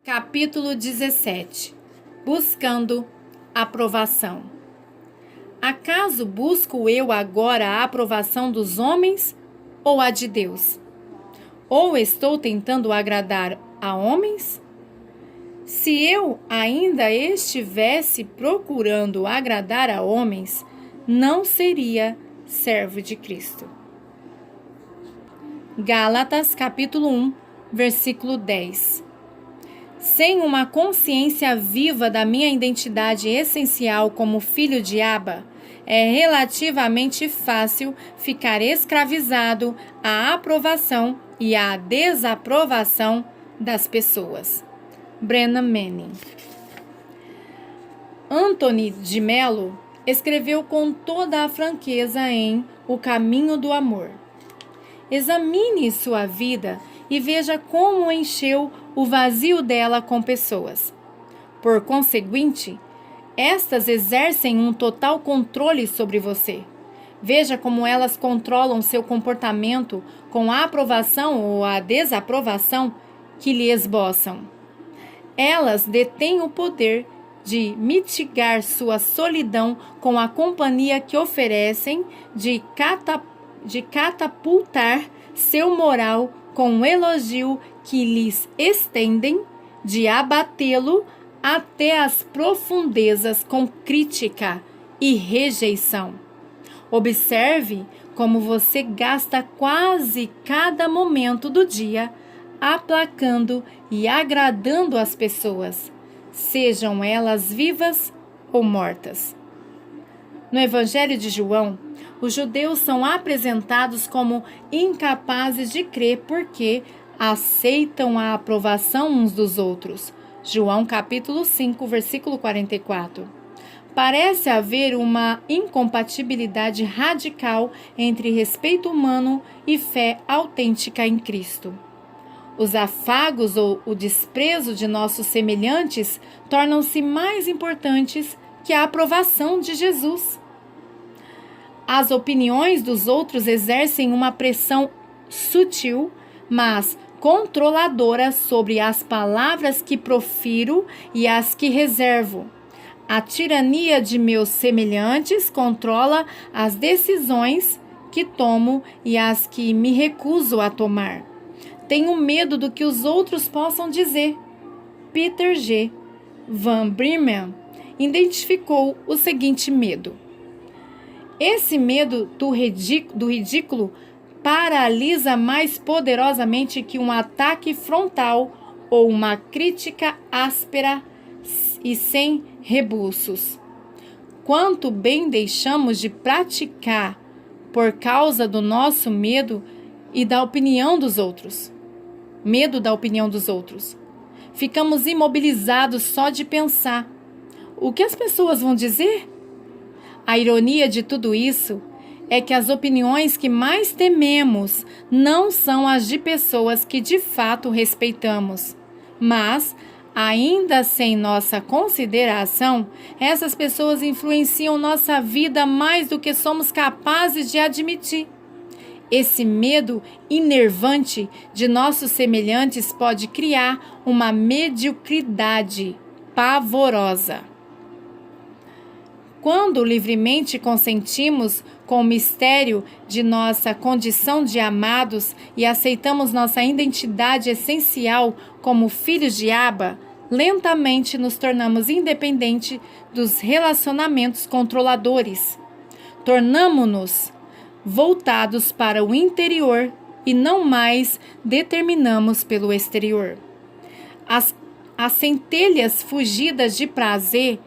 Capítulo 17. Buscando aprovação. Acaso busco eu agora a aprovação dos homens ou a de Deus? Ou estou tentando agradar a homens? Se eu ainda estivesse procurando agradar a homens, não seria servo de Cristo. Gálatas capítulo 1, versículo 10. Sem uma consciência viva da minha identidade essencial como filho de Abba, é relativamente fácil ficar escravizado à aprovação e à desaprovação das pessoas. Brennan Manning. Anthony de Mello escreveu com toda a franqueza em O Caminho do Amor. Examine sua vida e veja como encheu o vazio dela com pessoas. Por conseguinte, estas exercem um total controle sobre você. Veja como elas controlam seu comportamento com a aprovação ou a desaprovação que lhe esboçam. Elas detêm o poder de mitigar sua solidão com a companhia que oferecem, de catapultar seu moral com um elogio que lhes estendem, de abatê-lo até as profundezas com crítica e rejeição. Observe como você gasta quase cada momento do dia aplacando e agradando as pessoas, sejam elas vivas ou mortas. No Evangelho de João, os judeus são apresentados como incapazes de crer porque aceitam a aprovação uns dos outros. João capítulo 5, versículo 44. Parece haver uma incompatibilidade radical entre respeito humano e fé autêntica em Cristo. Os afagos ou o desprezo de nossos semelhantes tornam-se mais importantes que a aprovação de Jesus. As opiniões dos outros exercem uma pressão sutil, mas controladora sobre as palavras que profiro e as que reservo. A tirania de meus semelhantes controla as decisões que tomo e as que me recuso a tomar. Tenho medo do que os outros possam dizer. Peter G. Van Bremen identificou o seguinte medo. Esse medo do ridículo paralisa mais poderosamente que um ataque frontal ou uma crítica áspera e sem rebuços. Quanto bem deixamos de praticar por causa do nosso medo e da opinião dos outros. Medo da opinião dos outros. Ficamos imobilizados só de pensar. O que as pessoas vão dizer? A ironia de tudo isso é que as opiniões que mais tememos não são as de pessoas que de fato respeitamos, mas, ainda sem nossa consideração, essas pessoas influenciam nossa vida mais do que somos capazes de admitir. Esse medo enervante de nossos semelhantes pode criar uma mediocridade pavorosa. Quando livremente consentimos com o mistério de nossa condição de amados e aceitamos nossa identidade essencial como filhos de Abba, lentamente nos tornamos independentes dos relacionamentos controladores. Tornamo-nos voltados para o interior e não mais determinamos pelo exterior. As centelhas fugidas de prazer,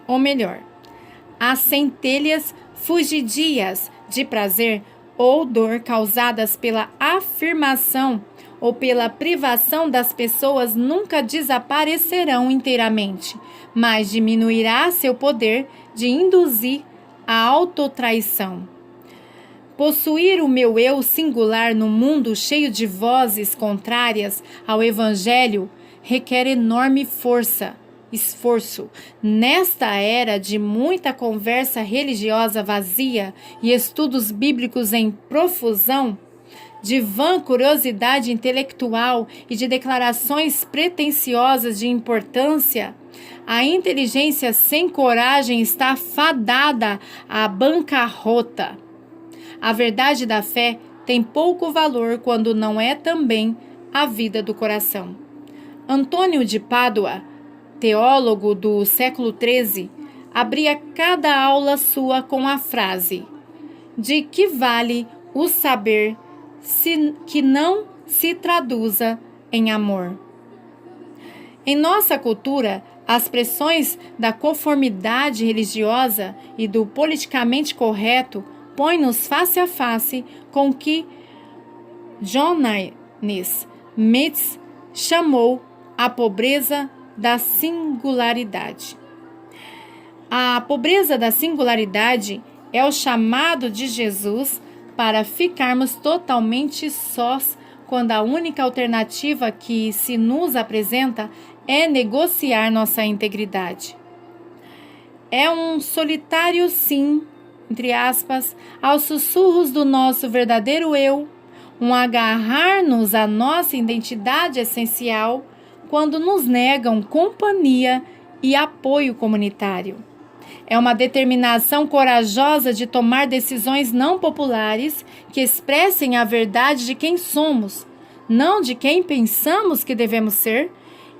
ou melhor, as centelhas fugidias de prazer ou dor causadas pela afirmação ou pela privação das pessoas nunca desaparecerão inteiramente, mas diminuirá seu poder de induzir a autotraição. Possuir o meu eu singular no mundo cheio de vozes contrárias ao Evangelho requer enorme esforço. Nesta era de muita conversa religiosa vazia e estudos bíblicos em profusão, de vã curiosidade intelectual e de declarações pretensiosas de importância, a inteligência sem coragem está fadada à bancarrota. A verdade da fé tem pouco valor quando não é também a vida do coração. Antônio de Pádua, teólogo do século XIII, abria cada aula sua com a frase: de que vale o saber que não se traduza em amor? Em nossa cultura, as pressões da conformidade religiosa e do politicamente correto põem-nos face a face com o que Johannes Metz chamou a pobreza da singularidade. A pobreza da singularidade é o chamado de Jesus para ficarmos totalmente sós quando a única alternativa que se nos apresenta é negociar nossa integridade. É um solitário sim, entre aspas, aos sussurros do nosso verdadeiro eu, um agarrar-nos à nossa identidade essencial quando nos negam companhia e apoio comunitário. É uma determinação corajosa de tomar decisões não populares que expressem a verdade de quem somos, não de quem pensamos que devemos ser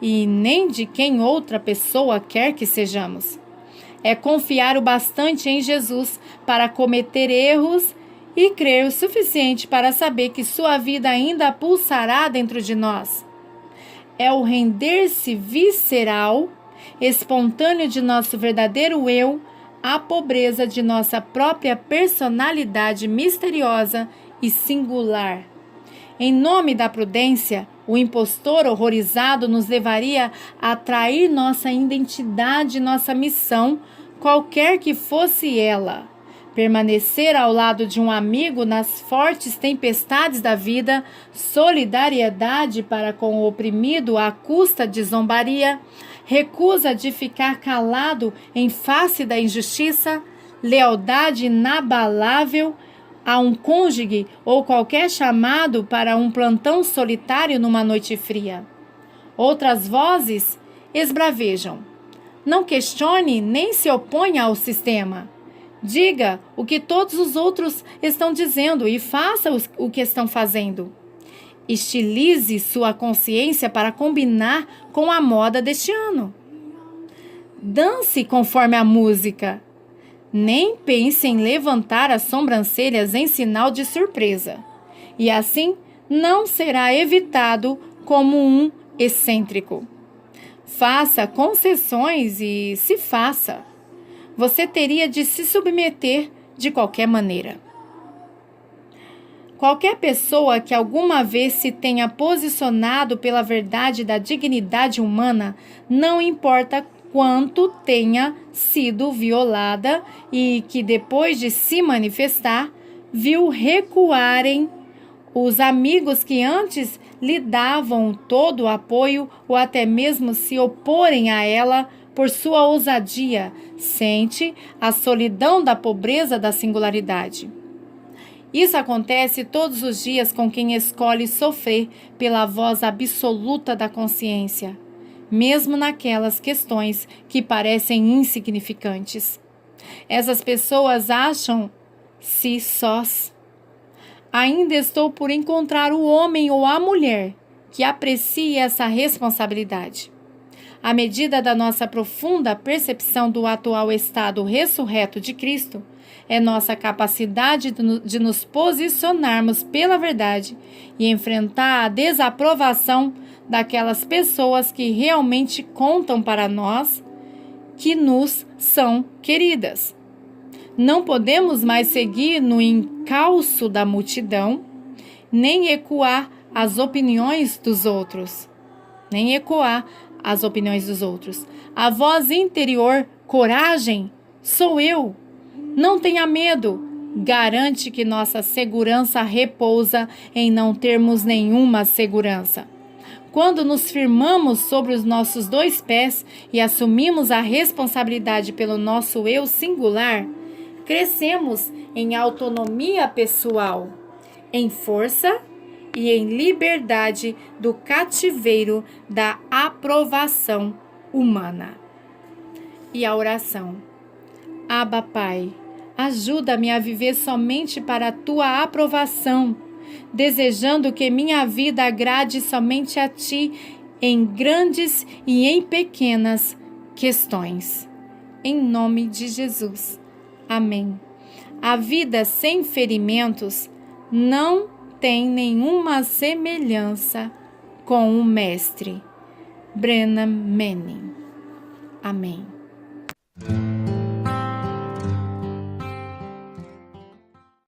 e nem de quem outra pessoa quer que sejamos. É confiar o bastante em Jesus para cometer erros e crer o suficiente para saber que sua vida ainda pulsará dentro de nós. É o render-se visceral, espontâneo de nosso verdadeiro eu, à pobreza de nossa própria personalidade misteriosa e singular. Em nome da prudência, o impostor horrorizado nos levaria a trair nossa identidade, nossa missão, qualquer que fosse ela. Permanecer ao lado de um amigo nas fortes tempestades da vida, solidariedade para com o oprimido à custa de zombaria, recusa de ficar calado em face da injustiça, lealdade inabalável a um cônjuge ou qualquer chamado para um plantão solitário numa noite fria. Outras vozes esbravejam. Não questione nem se oponha ao sistema. Diga o que todos os outros estão dizendo e faça o que estão fazendo. Estilize sua consciência para combinar com a moda deste ano. Dance conforme a música. Nem pense em levantar as sobrancelhas em sinal de surpresa. E assim não será evitado como um excêntrico. Faça concessões e se faça. Você teria de se submeter de qualquer maneira. Qualquer pessoa que alguma vez se tenha posicionado pela verdade da dignidade humana, não importa quanto tenha sido violada e que depois de se manifestar, viu recuarem os amigos que antes lhe davam todo o apoio ou até mesmo se oporem a ela por sua ousadia, sente a solidão da pobreza da singularidade. Isso acontece todos os dias com quem escolhe sofrer pela voz absoluta da consciência, mesmo naquelas questões que parecem insignificantes. Essas pessoas acham-se sós. Ainda estou por encontrar o homem ou a mulher que aprecie essa responsabilidade. À medida da nossa profunda percepção do atual estado ressurreto de Cristo, é nossa capacidade de nos posicionarmos pela verdade e enfrentar a desaprovação daquelas pessoas que realmente contam para nós, que nos são queridas. Não podemos mais seguir no encalço da multidão, nem ecoar as opiniões dos outros. A voz interior, coragem, sou eu. Não tenha medo. Garante que nossa segurança repousa em não termos nenhuma segurança. Quando nos firmamos sobre os nossos dois pés e assumimos a responsabilidade pelo nosso eu singular, crescemos em autonomia pessoal, em força e em liberdade do cativeiro da aprovação humana. E a oração: Abba, Pai, ajuda-me a viver somente para a tua aprovação, desejando que minha vida agrade somente a ti em grandes e em pequenas questões. Em nome de Jesus. Amém. A vida sem ferimentos não tem nenhuma semelhança com o Mestre. Brennan Manning. Amém.